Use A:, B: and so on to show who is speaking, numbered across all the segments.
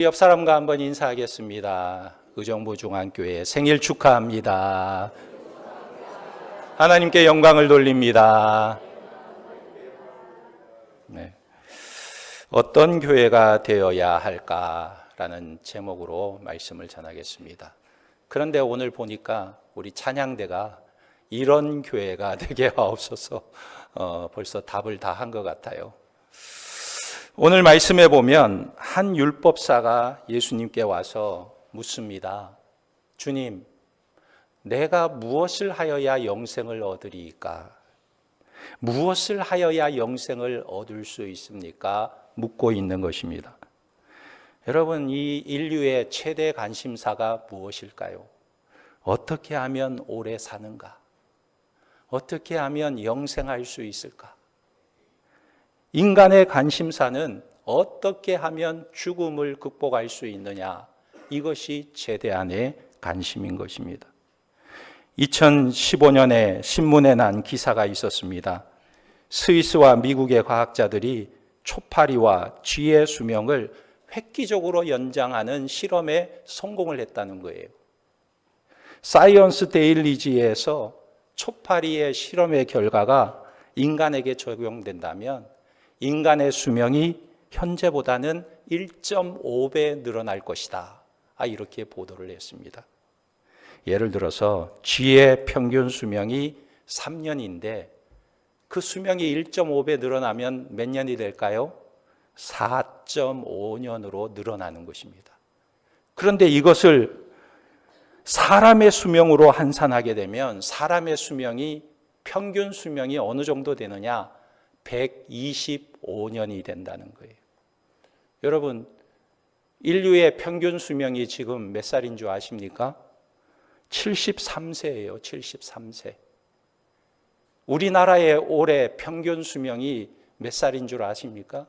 A: 옆 사람과 한번 인사하겠습니다. 의정부 중앙교회 생일 축하합니다. 하나님께 영광을 돌립니다. 네. 어떤 교회가 되어야 할까라는 제목으로 말씀을 전하겠습니다. 그런데 오늘 보니까 우리 찬양대가 이런 교회가 되게 하옵소서 벌써 답을 다 한 것 같아요. 오늘 말씀에 보면 한 율법사가 예수님께 와서 묻습니다. 주님, 내가 무엇을 하여야 영생을 얻으리이까? 무엇을 하여야 영생을 얻을 수 있습니까? 묻고 있는 것입니다. 여러분, 이 인류의 최대 관심사가 무엇일까요? 어떻게 하면 오래 사는가? 어떻게 하면 영생할 수 있을까? 인간의 관심사는 어떻게 하면 죽음을 극복할 수 있느냐, 이것이 최대한의 관심인 것입니다. 2015년에 신문에 난 기사가 있었습니다. 스위스와 미국의 과학자들이 초파리와 쥐의 수명을 획기적으로 연장하는 실험에 성공을 했다는 거예요. 사이언스 데일리지에서 초파리의 실험의 결과가 인간에게 적용된다면 인간의 수명이 현재보다는 1.5배 늘어날 것이다. 이렇게 보도를 했습니다. 예를 들어서 쥐의 평균 수명이 3년인데 그 수명이 1.5배 늘어나면 몇 년이 될까요? 4.5년으로 늘어나는 것입니다. 그런데 이것을 사람의 수명으로 환산하게 되면 사람의 수명이 평균 수명이 어느 정도 되느냐? 125년이 된다는 거예요. 여러분, 인류의 평균 수명이 지금 몇 살인 줄 아십니까? 73세예요. 73세. 우리나라의 올해 평균 수명이 몇 살인 줄 아십니까?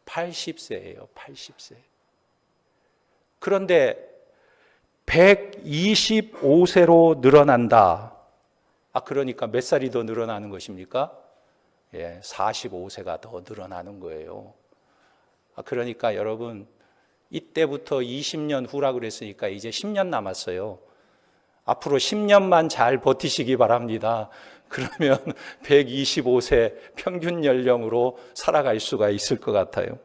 A: 80세예요. 80세. 그런데 125세로 늘어난다. 그러니까 몇 살이 더 늘어나는 것입니까? 45세가 더 늘어나는 거예요. 그러니까 여러분, 이때부터 20년 후라 그랬으니까 이제 10년 남았어요. 앞으로 10년만 잘 버티시기 바랍니다. 그러면 125세 평균 연령으로 살아갈 수가 있을 것 같아요.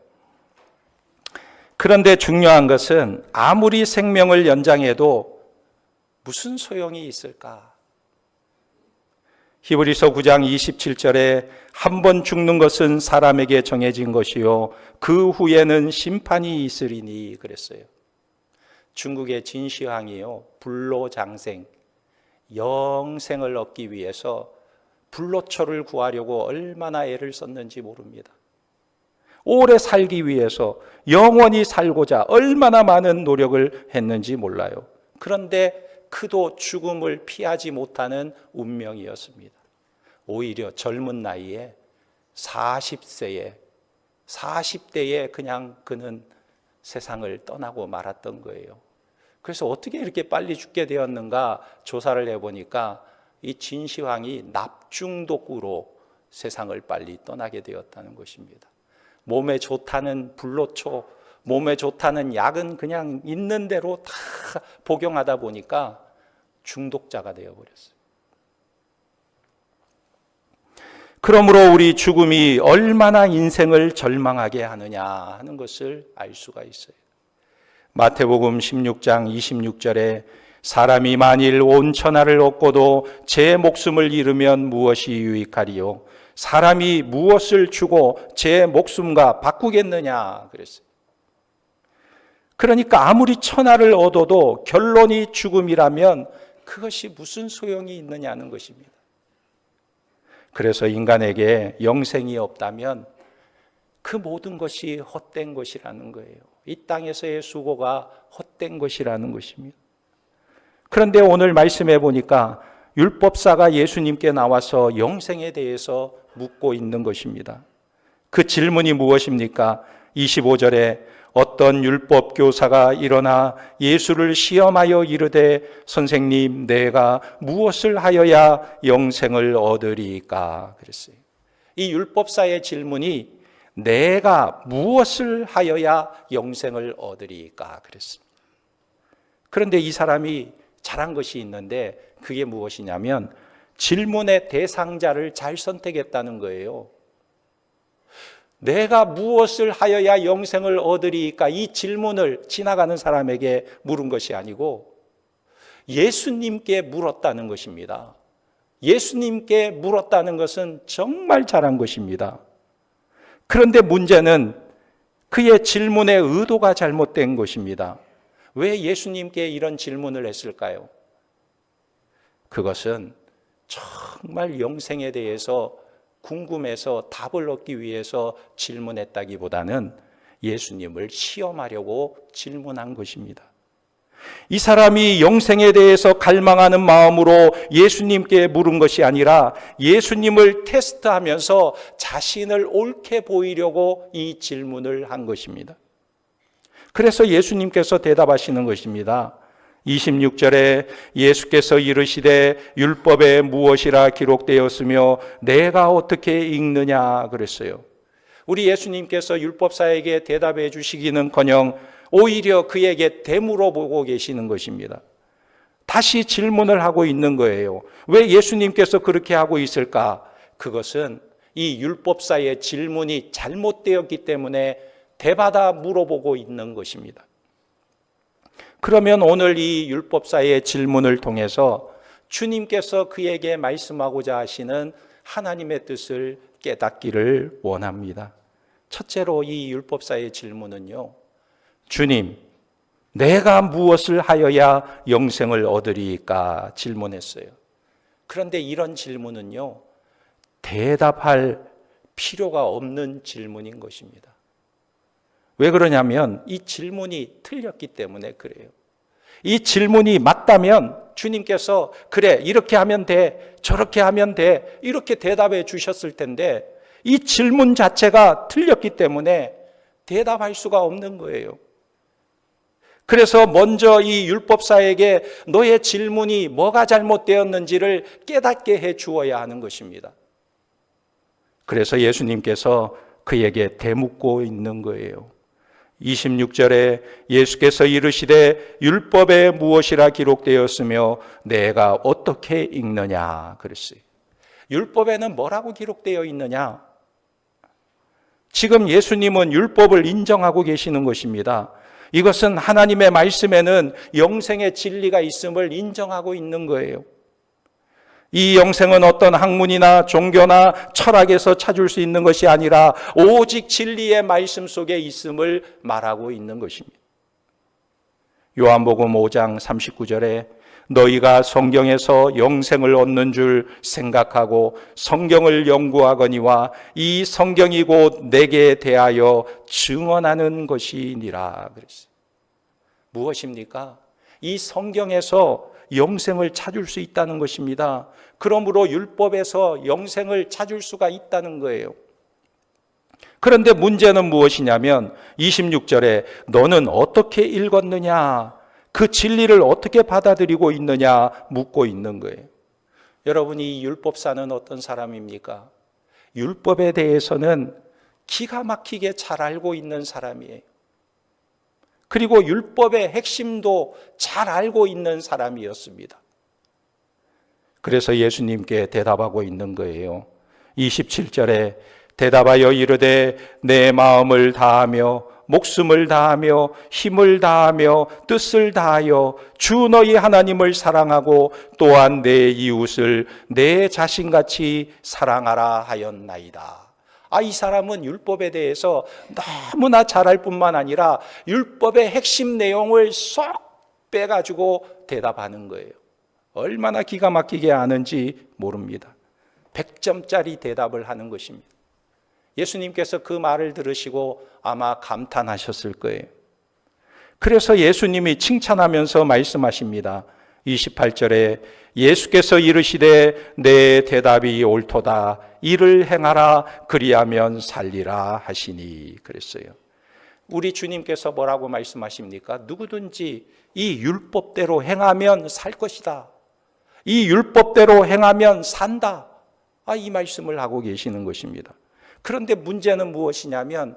A: 그런데 중요한 것은 아무리 생명을 연장해도 무슨 소용이 있을까? 히브리서 9장 27절에 한 번 죽는 것은 사람에게 정해진 것이요 그 후에는 심판이 있으리니 그랬어요. 중국의 진시황이요 불로장생, 영생을 얻기 위해서 불로초를 구하려고 얼마나 애를 썼는지 모릅니다. 오래 살기 위해서 영원히 살고자 얼마나 많은 노력을 했는지 몰라요. 그런데 그도 죽음을 피하지 못하는 운명이었습니다. 오히려 젊은 나이에 40대에 그냥 그는 세상을 떠나고 말았던 거예요. 그래서 어떻게 이렇게 빨리 죽게 되었는가 조사를 해보니까 이 진시황이 납중독으로 세상을 빨리 떠나게 되었다는 것입니다. 몸에 좋다는 불로초, 몸에 좋다는 약은 그냥 있는 대로 다 복용하다 보니까 중독자가 되어버렸어요. 그러므로 우리 죽음이 얼마나 인생을 절망하게 하느냐 하는 것을 알 수가 있어요. 마태복음 16장 26절에 사람이 만일 온 천하를 얻고도 제 목숨을 잃으면 무엇이 유익하리요? 사람이 무엇을 주고 제 목숨과 바꾸겠느냐 그랬어요. 그러니까 아무리 천하를 얻어도 결론이 죽음이라면 그것이 무슨 소용이 있느냐는 것입니다. 그래서 인간에게 영생이 없다면 그 모든 것이 헛된 것이라는 거예요. 이 땅에서의 수고가 헛된 것이라는 것입니다. 그런데 오늘 말씀해 보니까 율법사가 예수님께 나와서 영생에 대해서 묻고 있는 것입니다. 그 질문이 무엇입니까? 25절에 어떤 율법 교사가 일어나 예수를 시험하여 이르되 선생님 내가 무엇을 하여야 영생을 얻으리까 그랬어요. 이 율법사의 질문이 내가 무엇을 하여야 영생을 얻으리까 그랬습니다. 그런데 이 사람이 잘한 것이 있는데 그게 무엇이냐면 질문의 대상자를 잘 선택했다는 거예요. 내가 무엇을 하여야 영생을 얻으리까 이 질문을 지나가는 사람에게 물은 것이 아니고 예수님께 물었다는 것입니다. 예수님께 물었다는 것은 정말 잘한 것입니다. 그런데 문제는 그의 질문의 의도가 잘못된 것입니다. 왜 예수님께 이런 질문을 했을까요? 그것은 정말 영생에 대해서 궁금해서 답을 얻기 위해서 질문했다기보다는 예수님을 시험하려고 질문한 것입니다. 이 사람이 영생에 대해서 갈망하는 마음으로 예수님께 물은 것이 아니라 예수님을 테스트하면서 자신을 옳게 보이려고 이 질문을 한 것입니다. 그래서 예수님께서 대답하시는 것입니다. 26절에 예수께서 이르시되 율법에 무엇이라 기록되었으며 내가 어떻게 읽느냐 그랬어요. 우리 예수님께서 율법사에게 대답해 주시기는커녕 오히려 그에게 되물어보고 계시는 것입니다. 다시 질문을 하고 있는 거예요. 왜 예수님께서 그렇게 하고 있을까? 그것은 이 율법사의 질문이 잘못되었기 때문에 되받아 물어보고 있는 것입니다. 그러면 오늘 이 율법사의 질문을 통해서 주님께서 그에게 말씀하고자 하시는 하나님의 뜻을 깨닫기를 원합니다. 첫째로 이 율법사의 질문은요, 주님, 내가 무엇을 하여야 영생을 얻으리까 질문했어요. 그런데 이런 질문은요, 대답할 필요가 없는 질문인 것입니다. 왜 그러냐면 이 질문이 틀렸기 때문에 그래요. 이 질문이 맞다면 주님께서 그래, 이렇게 하면 돼, 저렇게 하면 돼, 이렇게 대답해 주셨을 텐데 이 질문 자체가 틀렸기 때문에 대답할 수가 없는 거예요. 그래서 먼저 이 율법사에게 너의 질문이 뭐가 잘못되었는지를 깨닫게 해 주어야 하는 것입니다. 그래서 예수님께서 그에게 대묻고 있는 거예요. 26절에 예수께서 이르시되 율법에 무엇이라 기록되었으며 내가 어떻게 읽느냐 그랬어요. 율법에는 뭐라고 기록되어 있느냐? 지금 예수님은 율법을 인정하고 계시는 것입니다. 이것은 하나님의 말씀에는 영생의 진리가 있음을 인정하고 있는 거예요. 이 영생은 어떤 학문이나 종교나 철학에서 찾을 수 있는 것이 아니라 오직 진리의 말씀 속에 있음을 말하고 있는 것입니다. 요한복음 5장 39절에 너희가 성경에서 영생을 얻는 줄 생각하고 성경을 연구하거니와 이 성경이 곧 내게 대하여 증언하는 것이니라 그랬어요. 무엇입니까? 이 성경에서 영생을 찾을 수 있다는 것입니다. 그러므로 율법에서 영생을 찾을 수가 있다는 거예요. 그런데 문제는 무엇이냐면 26절에 너는 어떻게 읽었느냐, 그 진리를 어떻게 받아들이고 있느냐 묻고 있는 거예요. 여러분, 이 율법사는 어떤 사람입니까? 율법에 대해서는 기가 막히게 잘 알고 있는 사람이에요. 그리고 율법의 핵심도 잘 알고 있는 사람이었습니다. 그래서 예수님께 대답하고 있는 거예요. 27절에 대답하여 이르되 내 마음을 다하며 목숨을 다하며 힘을 다하며 뜻을 다하여 주 너희 하나님을 사랑하고 또한 내 이웃을 내 자신같이 사랑하라 하였나이다. 이 사람은 율법에 대해서 너무나 잘 알 뿐만 아니라 율법의 핵심 내용을 쏙 빼가지고 대답하는 거예요. 얼마나 기가 막히게 아는지 모릅니다. 100점짜리 대답을 하는 것입니다. 예수님께서 그 말을 들으시고 아마 감탄하셨을 거예요. 그래서 예수님이 칭찬하면서 말씀하십니다. 28절에 예수께서 이르시되 내 대답이 옳도다. 이를 행하라. 그리하면 살리라 하시니 그랬어요. 우리 주님께서 뭐라고 말씀하십니까? 누구든지 이 율법대로 행하면 살 것이다. 이 율법대로 행하면 산다. 이 말씀을 하고 계시는 것입니다. 그런데 문제는 무엇이냐면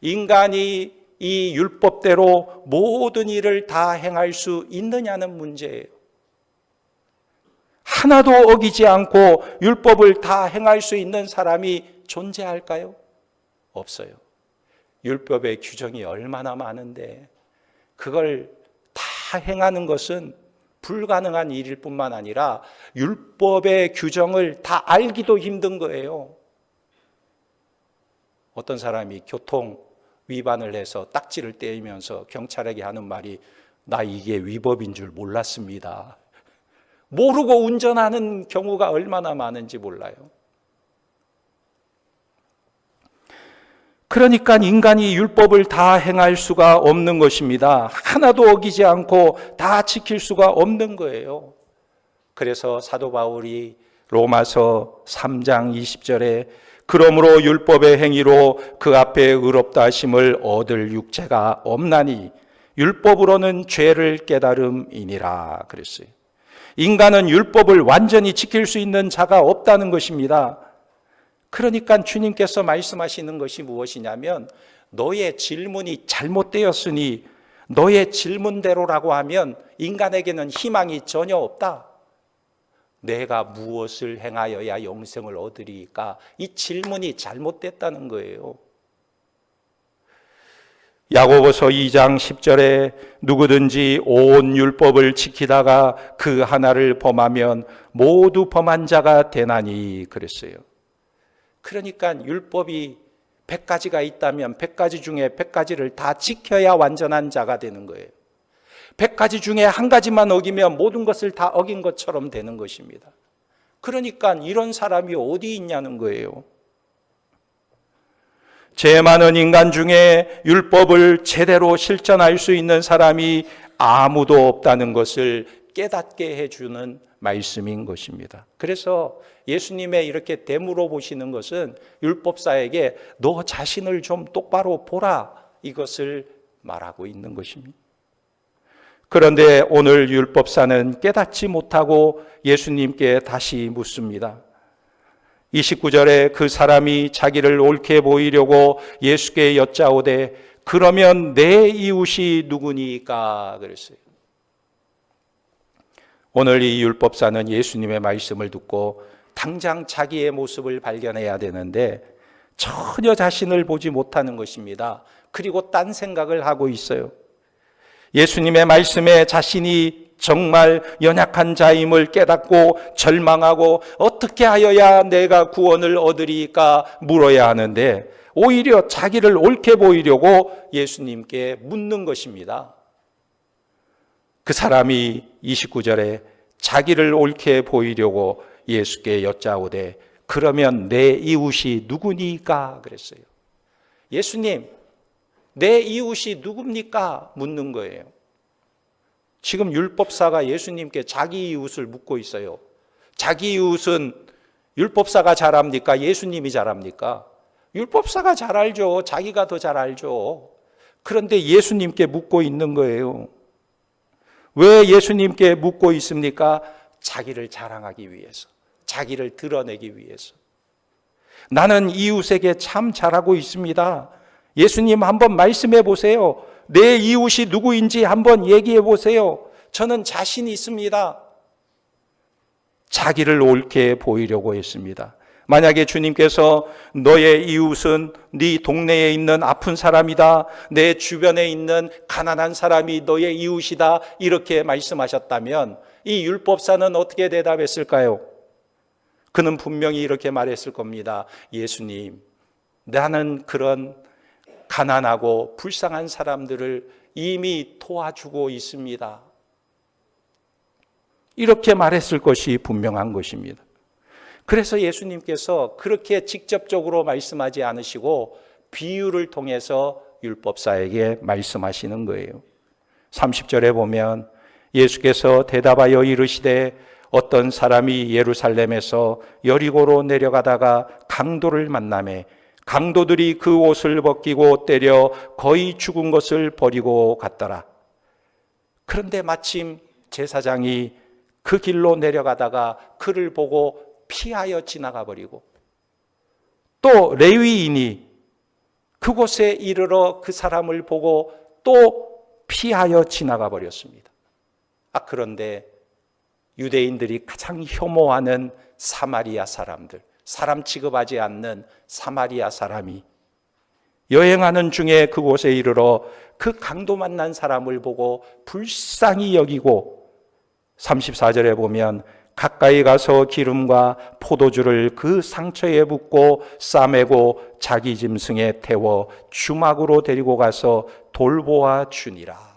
A: 인간이 이 율법대로 모든 일을 다 행할 수 있느냐는 문제예요. 하나도 어기지 않고 율법을 다 행할 수 있는 사람이 존재할까요? 없어요. 율법의 규정이 얼마나 많은데 그걸 다 행하는 것은 불가능한 일일 뿐만 아니라 율법의 규정을 다 알기도 힘든 거예요. 어떤 사람이 교통 위반을 해서 딱지를 떼면서 경찰에게 하는 말이 나 이게 위법인 줄 몰랐습니다. 모르고 운전하는 경우가 얼마나 많은지 몰라요. 그러니까 인간이 율법을 다 행할 수가 없는 것입니다. 하나도 어기지 않고 다 지킬 수가 없는 거예요. 그래서 사도 바울이 로마서 3장 20절에 그러므로 율법의 행위로 그 앞에 의롭다 하심을 얻을 육체가 없나니 율법으로는 죄를 깨달음이니라 그랬어요. 인간은 율법을 완전히 지킬 수 있는 자가 없다는 것입니다. 그러니까 주님께서 말씀하시는 것이 무엇이냐면 너의 질문이 잘못되었으니 너의 질문대로라고 하면 인간에게는 희망이 전혀 없다. 내가 무엇을 행하여야 영생을 얻으리까? 이 질문이 잘못됐다는 거예요. 야고보서 2장 10절에 누구든지 온 율법을 지키다가 그 하나를 범하면 모두 범한 자가 되나니 그랬어요. 그러니까 율법이 100가지가 있다면 100가지 중에 100가지를 다 지켜야 완전한 자가 되는 거예요. 100가지 중에 한 가지만 어기면 모든 것을 다 어긴 것처럼 되는 것입니다. 그러니까 이런 사람이 어디 있냐는 거예요. 죄 많은 인간 중에 율법을 제대로 실천할 수 있는 사람이 아무도 없다는 것을 깨닫게 해주는 말씀인 것입니다. 그래서 예수님의 이렇게 되물어 보시는 것은 율법사에게 너 자신을 좀 똑바로 보라 이것을 말하고 있는 것입니다. 그런데 오늘 율법사는 깨닫지 못하고 예수님께 다시 묻습니다. 29절에 그 사람이 자기를 옳게 보이려고 예수께 여짜오되 그러면 내 이웃이 누구니까 그랬어요. 오늘 이 율법사는 예수님의 말씀을 듣고 당장 자기의 모습을 발견해야 되는데 전혀 자신을 보지 못하는 것입니다. 그리고 딴 생각을 하고 있어요. 예수님의 말씀에 자신이 정말 연약한 자임을 깨닫고 절망하고 어떻게 하여야 내가 구원을 얻으리까 물어야 하는데 오히려 자기를 옳게 보이려고 예수님께 묻는 것입니다. 그 사람이 29절에 자기를 옳게 보이려고 예수께 여짜오되 그러면 내 이웃이 누구니까 그랬어요. 예수님, 내 이웃이 누굽니까? 묻는 거예요. 지금 율법사가 예수님께 자기 이웃을 묻고 있어요. 자기 이웃은 율법사가 잘합니까? 예수님이 잘합니까? 율법사가 잘 알죠. 자기가 더 잘 알죠. 그런데 예수님께 묻고 있는 거예요. 왜 예수님께 묻고 있습니까? 자기를 자랑하기 위해서, 자기를 드러내기 위해서. 나는 이웃에게 참 잘하고 있습니다. 예수님 한번 말씀해 보세요. 내 이웃이 누구인지 한번 얘기해 보세요. 저는 자신이 있습니다. 자기를 옳게 보이려고 했습니다. 만약에 주님께서 너의 이웃은 네 동네에 있는 아픈 사람이다, 내 주변에 있는 가난한 사람이 너의 이웃이다 이렇게 말씀하셨다면 이 율법사는 어떻게 대답했을까요? 그는 분명히 이렇게 말했을 겁니다. 예수님, 나는 그런 가난하고 불쌍한 사람들을 이미 도와주고 있습니다. 이렇게 말했을 것이 분명한 것입니다. 그래서 예수님께서 그렇게 직접적으로 말씀하지 않으시고 비유를 통해서 율법사에게 말씀하시는 거예요. 30절에 보면 예수께서 대답하여 이르시되 어떤 사람이 예루살렘에서 여리고로 내려가다가 강도를 만나매 강도들이 그 옷을 벗기고 때려 거의 죽은 것을 버리고 갔더라. 그런데 마침 제사장이 그 길로 내려가다가 그를 보고 피하여 지나가 버리고 또 레위인이 그곳에 이르러 그 사람을 보고 또 피하여 지나가 버렸습니다. 그런데 유대인들이 가장 혐오하는 사마리아 사람들, 사람 취급하지 않는 사마리아 사람이 여행하는 중에 그곳에 이르러 그 강도 만난 사람을 보고 불쌍히 여기고 34절에 보면 가까이 가서 기름과 포도주를 그 상처에 붓고 싸매고 자기 짐승에 태워 주막으로 데리고 가서 돌보아 주니라.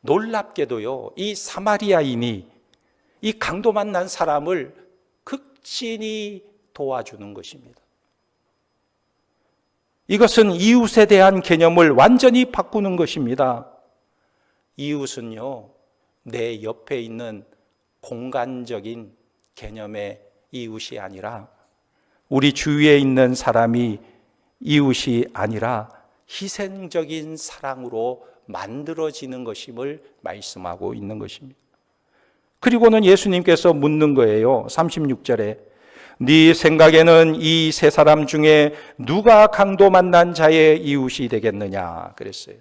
A: 놀랍게도요, 이 사마리아인이 이 강도 만난 사람을 극진히 도와주는 것입니다. 이것은 이웃에 대한 개념을 완전히 바꾸는 것입니다. 이웃은요, 내 옆에 있는 공간적인 개념의 이웃이 아니라 우리 주위에 있는 사람이 이웃이 아니라 희생적인 사랑으로 만들어지는 것임을 말씀하고 있는 것입니다. 그리고는 예수님께서 묻는 거예요. 36절에 네 생각에는 이 세 사람 중에 누가 강도 만난 자의 이웃이 되겠느냐 그랬어요.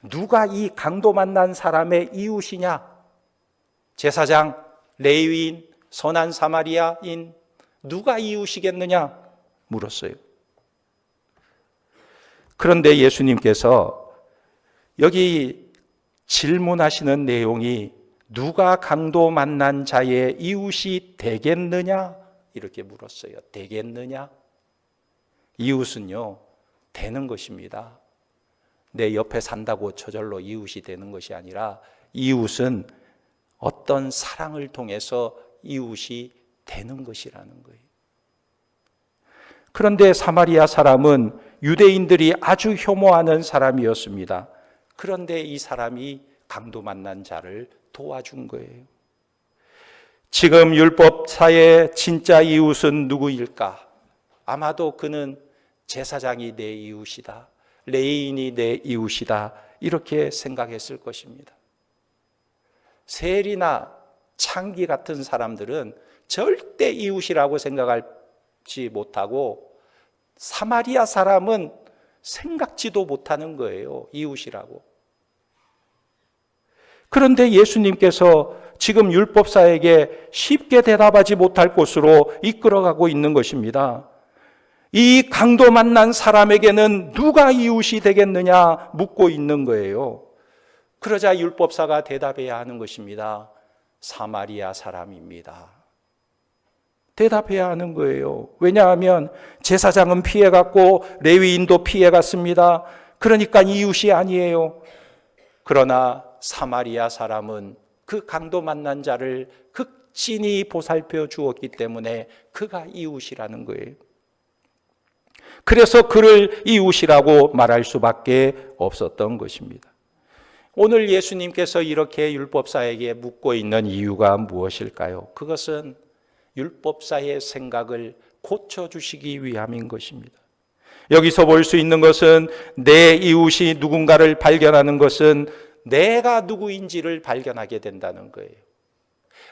A: 누가 이 강도 만난 사람의 이웃이냐? 제사장, 레위인, 선한 사마리아인 누가 이웃이겠느냐 물었어요. 그런데 예수님께서 여기 질문하시는 내용이 누가 강도 만난 자의 이웃이 되겠느냐 이렇게 물었어요. 되겠느냐? 이웃은요, 되는 것입니다. 내 옆에 산다고 저절로 이웃이 되는 것이 아니라 이웃은 어떤 사랑을 통해서 이웃이 되는 것이라는 거예요. 그런데 사마리아 사람은 유대인들이 아주 혐오하는 사람이었습니다. 그런데 이 사람이 강도 만난 자를 도와준 거예요. 지금 율법사의 진짜 이웃은 누구일까? 아마도 그는 제사장이 내 이웃이다, 레위인이 내 이웃이다 이렇게 생각했을 것입니다. 셀이나 창기 같은 사람들은 절대 이웃이라고 생각하지 못하고 사마리아 사람은 생각지도 못하는 거예요, 이웃이라고. 그런데 예수님께서 지금 율법사에게 쉽게 대답하지 못할 곳으로 이끌어가고 있는 것입니다. 이 강도 만난 사람에게는 누가 이웃이 되겠느냐 묻고 있는 거예요. 그러자 율법사가 대답해야 하는 것입니다. 사마리아 사람입니다. 대답해야 하는 거예요. 왜냐하면 제사장은 피해갔고 레위인도 피해갔습니다. 그러니까 이웃이 아니에요. 그러나 사마리아 사람은 그 강도 만난 자를 극진히 보살펴 주었기 때문에 그가 이웃이라는 거예요. 그래서 그를 이웃이라고 말할 수밖에 없었던 것입니다. 오늘 예수님께서 이렇게 율법사에게 묻고 있는 이유가 무엇일까요? 그것은 율법사의 생각을 고쳐주시기 위함인 것입니다. 여기서 볼 수 있는 것은 내 이웃이 누군가를 발견하는 것은 내가 누구인지를 발견하게 된다는 거예요.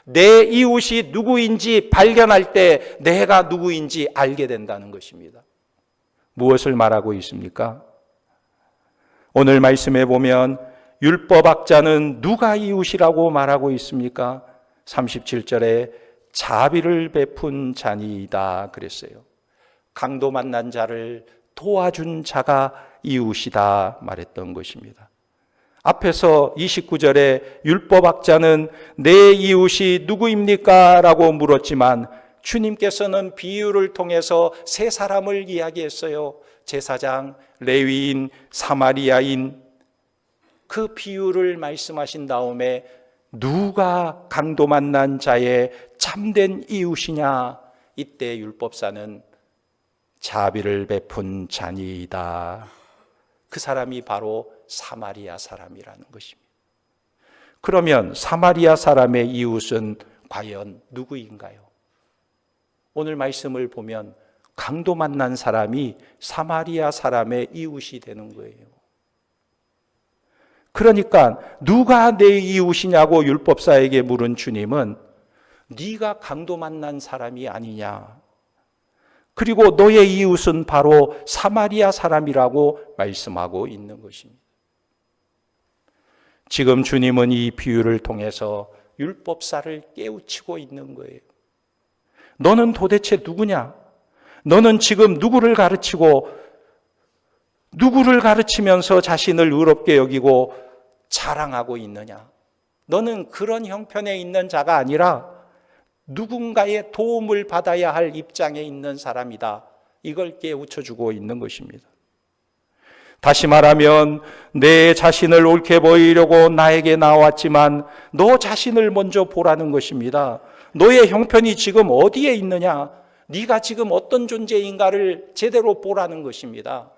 A: 내 이웃이 누구인지 발견할 때 내가 누구인지 알게 된다는 것입니다. 무엇을 말하고 있습니까? 오늘 말씀에 보면 율법학자는 누가 이웃이라고 말하고 있습니까? 37절에 자비를 베푼 자니이다 그랬어요. 강도 만난 자를 도와준 자가 이웃이다 말했던 것입니다. 앞에서 29절에 율법학자는 내 이웃이 누구입니까? 라고 물었지만 주님께서는 비유를 통해서 세 사람을 이야기했어요. 제사장, 레위인, 사마리아인. 그 비유를 말씀하신 다음에 누가 강도 만난 자의 참된 이웃이냐? 이때 율법사는 자비를 베푼 자니이다. 그 사람이 바로 사마리아 사람이라는 것입니다. 그러면 사마리아 사람의 이웃은 과연 누구인가요? 오늘 말씀을 보면 강도 만난 사람이 사마리아 사람의 이웃이 되는 거예요. 그러니까 누가 내 이웃이냐고 율법사에게 물은 주님은 네가 강도 만난 사람이 아니냐. 그리고 너의 이웃은 바로 사마리아 사람이라고 말씀하고 있는 것입니다. 지금 주님은 이 비유를 통해서 율법사를 깨우치고 있는 거예요. 너는 도대체 누구냐? 너는 지금 누구를 가르치면서 자신을 의롭게 여기고 자랑하고 있느냐? 너는 그런 형편에 있는 자가 아니라 누군가의 도움을 받아야 할 입장에 있는 사람이다. 이걸 깨우쳐주고 있는 것입니다. 다시 말하면 내 자신을 옳게 보이려고 나에게 나왔지만 너 자신을 먼저 보라는 것입니다. 너의 형편이 지금 어디에 있느냐? 네가 지금 어떤 존재인가를 제대로 보라는 것입니다.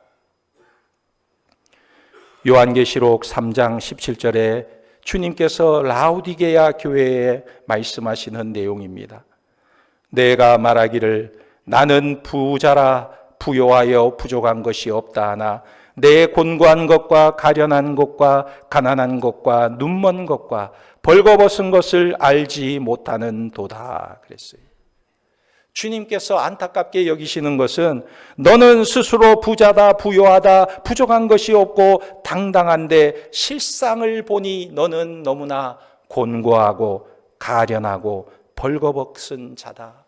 A: 요한계시록 3장 17절에 주님께서 라우디게아 교회에 말씀하시는 내용입니다. 내가 말하기를 나는 부자라 부요하여 부족한 것이 없다 하나 내 곤고한 것과 가련한 것과 가난한 것과 눈먼 것과 벌거벗은 것을 알지 못하는 도다 그랬어요. 주님께서 안타깝게 여기시는 것은 너는 스스로 부자다 부요하다 부족한 것이 없고 당당한데 실상을 보니 너는 너무나 곤고하고 가련하고 벌거벗은 자다.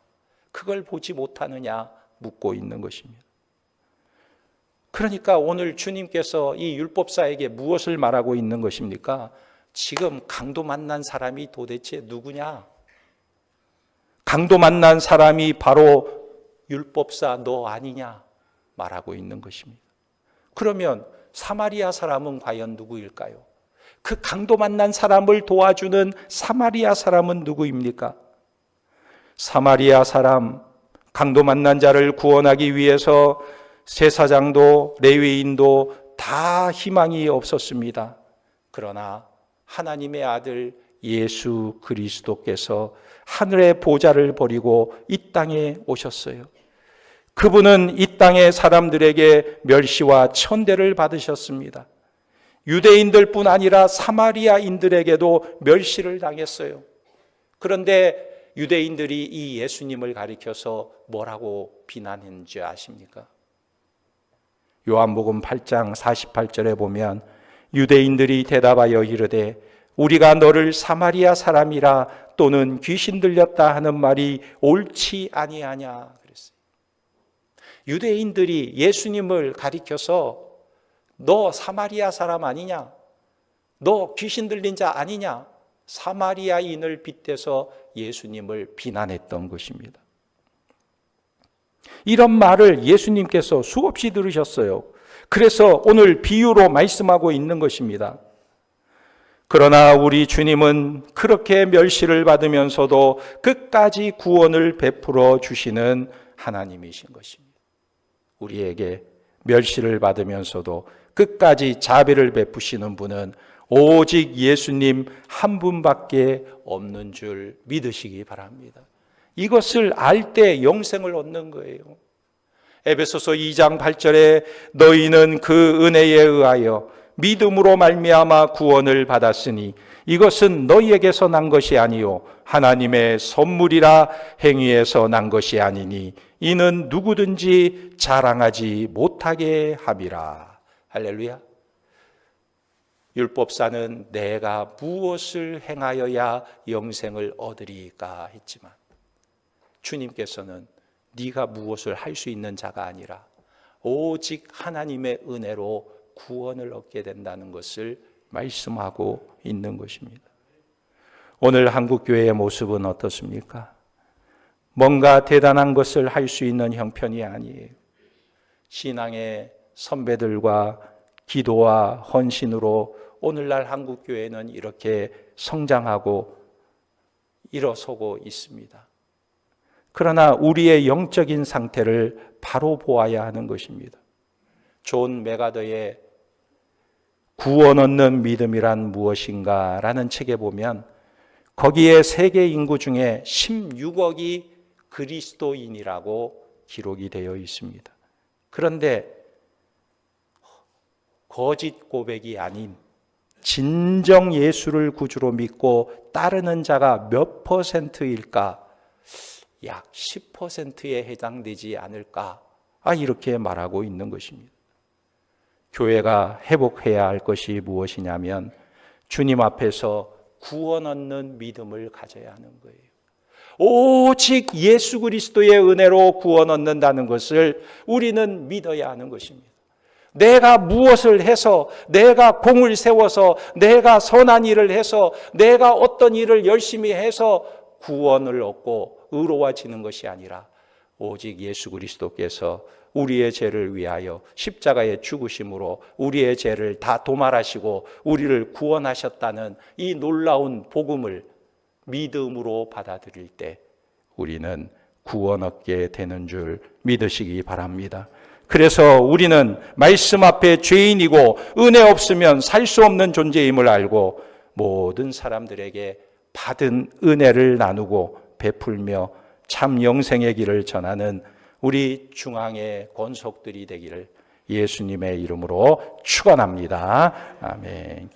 A: 그걸 보지 못하느냐 묻고 있는 것입니다. 그러니까 오늘 주님께서 이 율법사에게 무엇을 말하고 있는 것입니까? 지금 강도 만난 사람이 도대체 누구냐? 강도 만난 사람이 바로 율법사 너 아니냐 말하고 있는 것입니다. 그러면 사마리아 사람은 과연 누구일까요? 그 강도 만난 사람을 도와주는 사마리아 사람은 누구입니까? 사마리아 사람, 강도 만난 자를 구원하기 위해서 제사장도 레위인도 다 희망이 없었습니다. 그러나 하나님의 아들 예수 그리스도께서 하늘의 보좌를 버리고 이 땅에 오셨어요. 그분은 이 땅의 사람들에게 멸시와 천대를 받으셨습니다. 유대인들뿐 아니라 사마리아인들에게도 멸시를 당했어요. 그런데 유대인들이 이 예수님을 가리켜서 뭐라고 비난했는지 아십니까? 요한복음 8장 48절에 보면 유대인들이 대답하여 이르되 우리가 너를 사마리아 사람이라 또는 귀신 들렸다 하는 말이 옳지 아니하냐 그랬어요. 유대인들이 예수님을 가리켜서 너 사마리아 사람 아니냐? 너 귀신 들린 자 아니냐? 사마리아인을 빗대서 예수님을 비난했던 것입니다. 이런 말을 예수님께서 수없이 들으셨어요. 그래서 오늘 비유로 말씀하고 있는 것입니다. 그러나 우리 주님은 그렇게 멸시를 받으면서도 끝까지 구원을 베풀어 주시는 하나님이신 것입니다. 우리에게 멸시를 받으면서도 끝까지 자비를 베푸시는 분은 오직 예수님 한 분밖에 없는 줄 믿으시기 바랍니다. 이것을 알 때 영생을 얻는 거예요. 에베소서 2장 8절에 너희는 그 은혜에 의하여 믿음으로 말미암아 구원을 받았으니 이것은 너희에게서 난 것이 아니요 하나님의 선물이라 행위에서 난 것이 아니니 이는 누구든지 자랑하지 못하게 함이라. 할렐루야. 율법사는 내가 무엇을 행하여야 영생을 얻으리까 했지만 주님께서는 네가 무엇을 할 수 있는 자가 아니라 오직 하나님의 은혜로 구원을 얻게 된다는 것을 말씀하고 있는 것입니다. 오늘 한국교회의 모습은 어떻습니까? 뭔가 대단한 것을 할 수 있는 형편이 아니에요. 신앙의 선배들과 기도와 헌신으로 오늘날 한국교회는 이렇게 성장하고 일어서고 있습니다. 그러나 우리의 영적인 상태를 바로 보아야 하는 것입니다. 존 메가더의 구원 얻는 믿음이란 무엇인가 라는 책에 보면 거기에 세계 인구 중에 16억이 그리스도인이라고 기록이 되어 있습니다. 그런데 거짓 고백이 아닌 진정 예수를 구주로 믿고 따르는 자가 몇 %일까? 약 10%에 해당되지 않을까? 이렇게 말하고 있는 것입니다. 교회가 회복해야 할 것이 무엇이냐면 주님 앞에서 구원 얻는 믿음을 가져야 하는 거예요. 오직 예수 그리스도의 은혜로 구원 얻는다는 것을 우리는 믿어야 하는 것입니다. 내가 무엇을 해서, 내가 공을 세워서, 내가 선한 일을 해서, 내가 어떤 일을 열심히 해서 구원을 얻고 의로워지는 것이 아니라 오직 예수 그리스도께서 우리의 죄를 위하여 십자가에 죽으심으로 우리의 죄를 다 도말하시고 우리를 구원하셨다는 이 놀라운 복음을 믿음으로 받아들일 때 우리는 구원 얻게 되는 줄 믿으시기 바랍니다. 그래서 우리는 말씀 앞에 죄인이고 은혜 없으면 살 수 없는 존재임을 알고 모든 사람들에게 받은 은혜를 나누고 베풀며 참 영생의 길을 전하는 우리 중앙의 권속들이 되기를 예수님의 이름으로 축원합니다. 아멘.